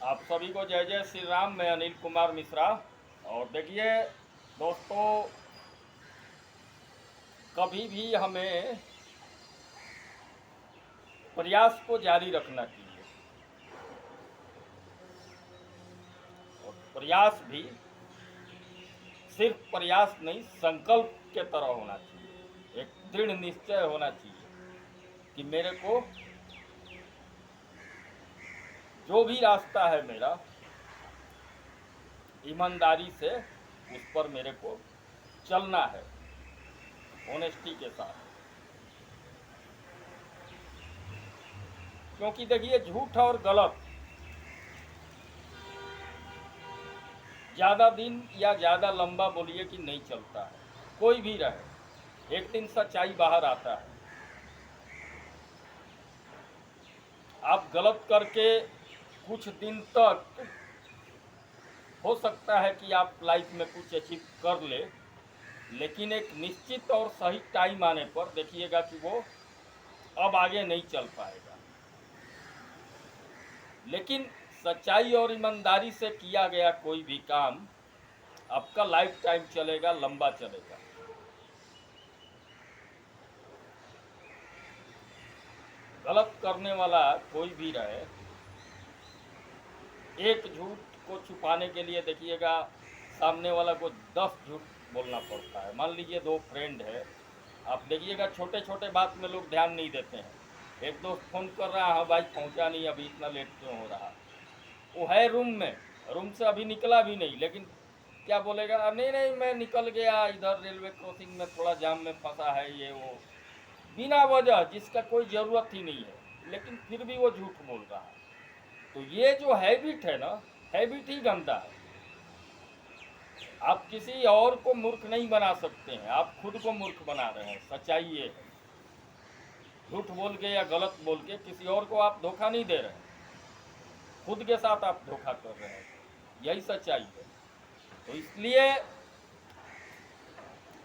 आप सभी को जय जय श्री राम। मैं अनिल कुमार मिश्रा। और देखिए दोस्तों, कभी भी हमें प्रयास को जारी रखना चाहिए और प्रयास भी सिर्फ प्रयास नहीं, संकल्प के तरह होना चाहिए। एक दृढ़ निश्चय होना चाहिए कि मेरे को जो भी रास्ता है मेरा, ईमानदारी से उस पर मेरे को चलना है, ऑनेस्टी के साथ। क्योंकि देखिए, झूठ और गलत ज़्यादा दिन या ज़्यादा लंबा बोलिए कि नहीं चलता है। कोई भी रहे, एक दिन सच्चाई बाहर आता है। आप गलत करके कुछ दिन तक हो सकता है कि आप लाइफ में कुछ अचीव कर ले, लेकिन एक निश्चित और सही टाइम आने पर देखिएगा कि वो अब आगे नहीं चल पाएगा। लेकिन सच्चाई और ईमानदारी से किया गया कोई भी काम आपका लाइफ टाइम चलेगा, लंबा चलेगा। गलत करने वाला कोई भी रहे, एक झूठ को छुपाने के लिए देखिएगा सामने वाला को 10 झूठ बोलना पड़ता है। मान लीजिए 2 फ्रेंड है, आप देखिएगा छोटे छोटे बात में लोग ध्यान नहीं देते हैं। एक दोस्त फ़ोन कर रहा है, हाँ भाई पहुंचा नहीं, अभी इतना लेट क्यों हो रहा। वो है रूम में, रूम से अभी निकला भी नहीं, लेकिन क्या बोलेगा, नहीं नहीं मैं निकल गया, इधर रेलवे क्रॉसिंग में थोड़ा जाम में फंसा है, ये वो, बिना वजह, जिसका कोई ज़रूरत ही नहीं है, लेकिन फिर भी वो झूठ बोल रहा है। तो ये जो हैबिट है ना, हैबिट ही गंदा है। आप किसी और को मूर्ख नहीं बना सकते हैं, आप खुद को मूर्ख बना रहे हैं। सच्चाई ये है, झूठ बोल के या गलत बोल के किसी और को आप धोखा नहीं दे रहे हैं, खुद के साथ आप धोखा कर रहे हैं। यही सच्चाई है। तो इसलिए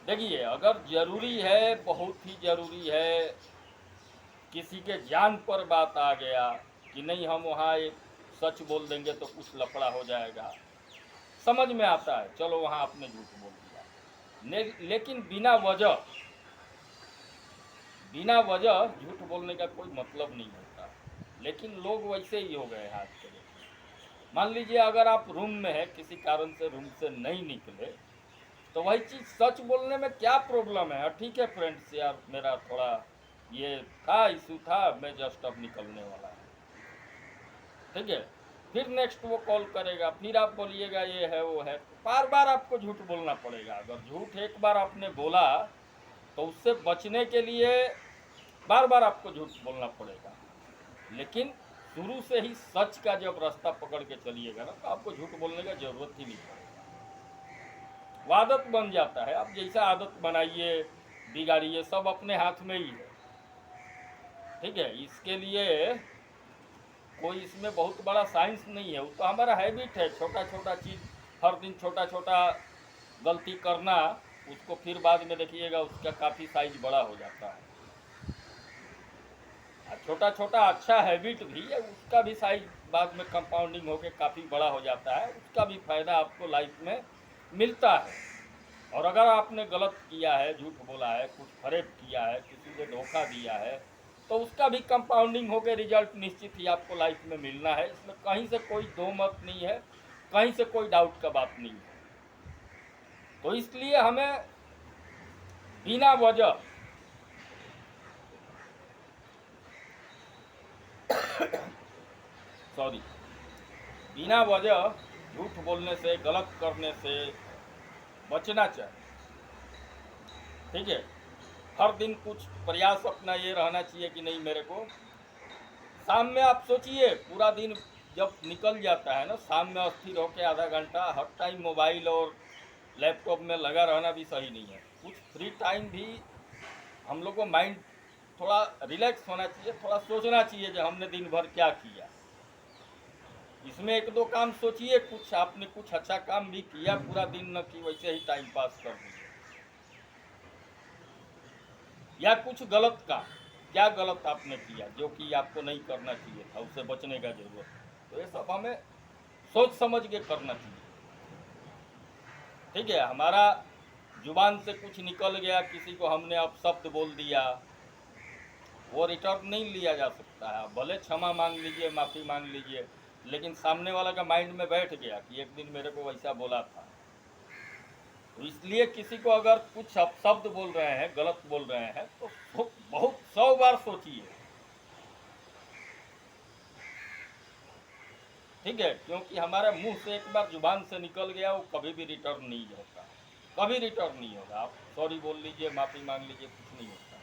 देखिए, अगर ज़रूरी है, बहुत ही ज़रूरी है, किसी के जान पर बात आ गया कि नहीं हम वहाँ एक सच बोल देंगे तो कुछ लफड़ा हो जाएगा, समझ में आता है, चलो वहाँ आपने झूठ बोल दिया। लेकिन बिना वजह झूठ बोलने का कोई मतलब नहीं होता। लेकिन लोग वैसे ही हो गए हाथ के। मान लीजिए अगर आप रूम में है, किसी कारण से रूम से नहीं निकले, तो वही चीज़ सच बोलने में क्या प्रॉब्लम है। ठीक है फ्रेंड्स, यार मेरा थोड़ा ये था, इशू था, मैं जस्ट अब निकलने वाला है, ठीक है। फिर नेक्स्ट वो कॉल करेगा, फिर आप बोलिएगा ये है वो है, बार बार आपको झूठ बोलना पड़ेगा। अगर झूठ एक बार आपने बोला तो उससे बचने के लिए बार बार आपको झूठ बोलना पड़ेगा। लेकिन शुरू से ही सच का जब रास्ता पकड़ के चलिएगा ना, तो आपको झूठ बोलने का जरूरत ही नहीं पड़ेगा। वो आदत बन जाता है। आप जैसा आदत बनाइए, बिगाड़िए, सब अपने हाथ में ही है, ठीक है। इसके लिए कोई इसमें बहुत बड़ा साइंस नहीं है, वो तो हमारा हैबिट है। छोटा छोटा चीज़ हर दिन छोटा छोटा गलती करना, उसको फिर बाद में देखिएगा उसका काफ़ी साइज बड़ा हो जाता है। छोटा छोटा अच्छा हैबिट भी है, उसका भी साइज बाद में कंपाउंडिंग होकर काफ़ी बड़ा हो जाता है, उसका भी फ़ायदा आपको लाइफ में मिलता है। और अगर आपने गलत किया है, झूठ बोला है, कुछ फरेब किया है, किसी को धोखा दिया है, तो उसका भी कंपाउंडिंग होकर रिजल्ट निश्चित ही आपको लाइफ में मिलना है। इसमें कहीं से कोई दो मत नहीं है, कहीं से कोई डाउट का बात नहीं है। तो इसलिए हमें बिना वजह बिना वजह झूठ बोलने से, गलत करने से बचना चाहिए, ठीक है। हर दिन कुछ प्रयास अपना ये रहना चाहिए कि नहीं, मेरे को शाम में, आप सोचिए पूरा दिन जब निकल जाता है ना, शाम में अस्थिर होकर आधा घंटा हर टाइम मोबाइल और लैपटॉप में लगा रहना भी सही नहीं है। कुछ फ्री टाइम भी हम लोग को माइंड थोड़ा रिलैक्स होना चाहिए, थोड़ा सोचना चाहिए कि हमने दिन भर क्या किया। इसमें एक दो काम सोचिए, कुछ आपने कुछ अच्छा काम भी किया, पूरा दिन न कि वैसे ही टाइम पास कर दीजिए। या कुछ गलत काम, क्या गलत आपने किया जो कि आपको नहीं करना चाहिए था, उससे बचने का जरूरत है। तो ये सब हमें सोच समझ के करना चाहिए। ठीक है, हमारा जुबान से कुछ निकल गया, किसी को हमने अपशब्द बोल दिया, वो रिटर्न नहीं लिया जा सकता है। भले क्षमा मांग लीजिए, माफ़ी मांग लीजिए, लेकिन सामने वाला का माइंड में बैठ गया कि एक दिन मेरे को वैसा बोला था। तो इसलिए किसी को अगर कुछ अपशब्द बोल रहे हैं, गलत बोल रहे हैं, तो बहुत 100 बार सोचिए। ठीक है, क्योंकि हमारे मुंह से एक बार जुबान से निकल गया, वो कभी भी रिटर्न नहीं होता, कभी रिटर्न नहीं होगा। आप सॉरी बोल लीजिए, माफ़ी मांग लीजिए, कुछ नहीं होता।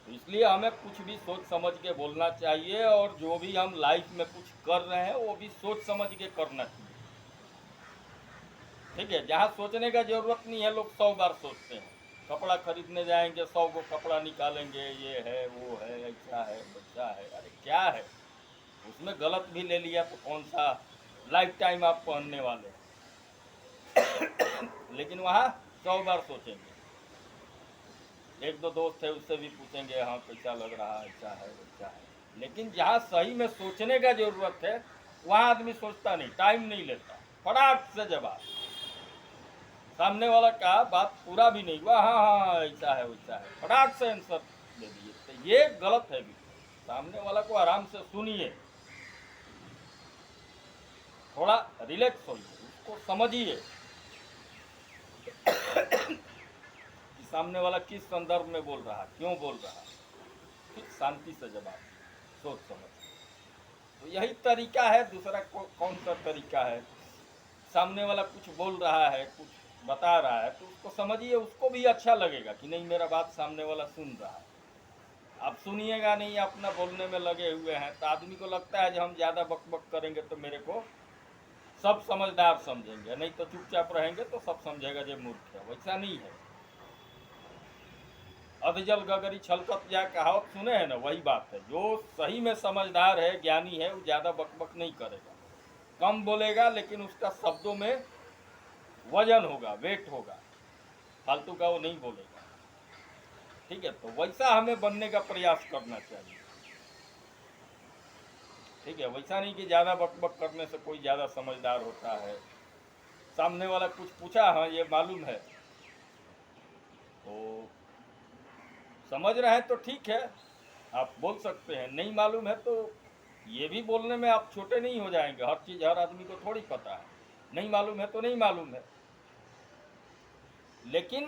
तो इसलिए हमें कुछ भी सोच समझ के बोलना चाहिए, और जो भी हम लाइफ में कुछ कर रहे हैं वो भी सोच समझ के करना चाहिए। ठीक है, जहाँ सोचने का जरूरत नहीं है लोग 100 बार सोचते हैं। कपड़ा खरीदने जाएंगे, 100 को कपड़ा निकालेंगे, ये है वो है, ऐसा है बच्चा है, अरे क्या है उसमें, गलत भी ले लिया तो कौन सा लाइफ टाइम आप पहनने वाले हैं। लेकिन वहाँ 100 बार सोचेंगे। एक दो दोस्त है उससे भी पूछेंगे, हाँ कैसा लग रहा है, ऐसा है वैसा है। लेकिन जहाँ सही में सोचने का जरूरत है वहाँ आदमी सोचता नहीं, टाइम नहीं लेता, फटाक से जवाब। सामने वाला का बात पूरा भी नहीं हुआ, हाँ हाँ हाँ ऐसा है वैसा है, फटाक से आंसर दे दिए, तो ये गलत है भी। सामने वाला को आराम से सुनिए, थोड़ा रिलैक्स होइए, उसको समझिए कि सामने वाला किस संदर्भ में बोल रहा, क्यों बोल रहा, फिर शांति से जवाब, सोच समझ। तो यही तरीका है, दूसरा कौन सा तरीका है। सामने वाला कुछ बोल रहा है, कुछ बता रहा है, तो उसको समझिए, उसको भी अच्छा लगेगा कि नहीं मेरा बात सामने वाला सुन रहा है। आप सुनिएगा नहीं, अपना बोलने में लगे हुए हैं, तो आदमी को लगता है कि हम ज़्यादा बकबक करेंगे तो मेरे को सब समझदार समझेंगे, नहीं तो चुपचाप रहेंगे तो सब समझेगा जो मूर्ख है। वैसा नहीं है। अधजल गगरी छलकत जा कहावत सुने हैं ना, वही बात है। जो सही में समझदार है, ज्ञानी है, वो ज़्यादा बकबक नहीं करेगा, कम बोलेगा, लेकिन उसका शब्दों में वजन होगा, वेट होगा, फालतू का वो नहीं बोलेगा। ठीक है, तो वैसा हमें बनने का प्रयास करना चाहिए। ठीक है, वैसा नहीं कि ज़्यादा बकबक करने से कोई ज़्यादा समझदार होता है। सामने वाला कुछ पूछा, हाँ ये मालूम है, तो समझ रहे हैं तो ठीक है, आप बोल सकते हैं। नहीं मालूम है तो ये भी बोलने में आप छोटे नहीं हो जाएंगे। हर चीज़ हर आदमी को थोड़ी पता है, नहीं मालूम है तो नहीं मालूम है। लेकिन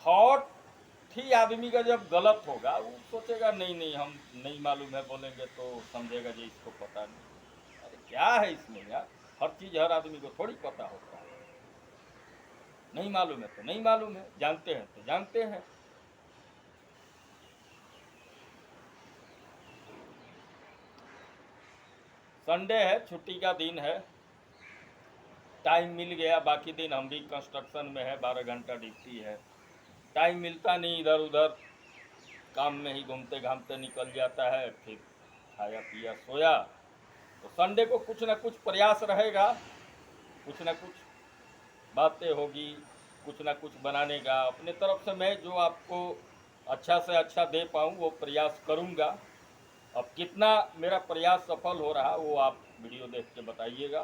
थॉट ही आदमी का जब गलत होगा, वो सोचेगा नहीं नहीं हम नहीं मालूम है बोलेंगे तो समझेगा जी इसको पता नहीं। अरे क्या है इसमें यार, हर चीज़ हर आदमी को थोड़ी पता होता है। नहीं मालूम है तो नहीं मालूम है, जानते हैं तो जानते हैं। संडे है, छुट्टी का दिन है, टाइम मिल गया। बाकी दिन हम भी कंस्ट्रक्शन में है, 12 घंटा ड्यूटी है, टाइम मिलता नहीं, इधर उधर काम में ही घूमते घामते निकल जाता है, फिर खाया पिया सोया। तो संडे को कुछ ना कुछ प्रयास रहेगा, कुछ ना कुछ बातें होगी, कुछ ना कुछ बनाने का। अपने तरफ से मैं जो आपको अच्छा से अच्छा दे पाऊँ वो प्रयास करूँगा। अब कितना मेरा प्रयास सफल हो रहा वो आप वीडियो देख के बताइएगा।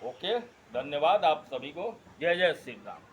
ओके, धन्यवाद आप सभी को। जय जय श्री राम।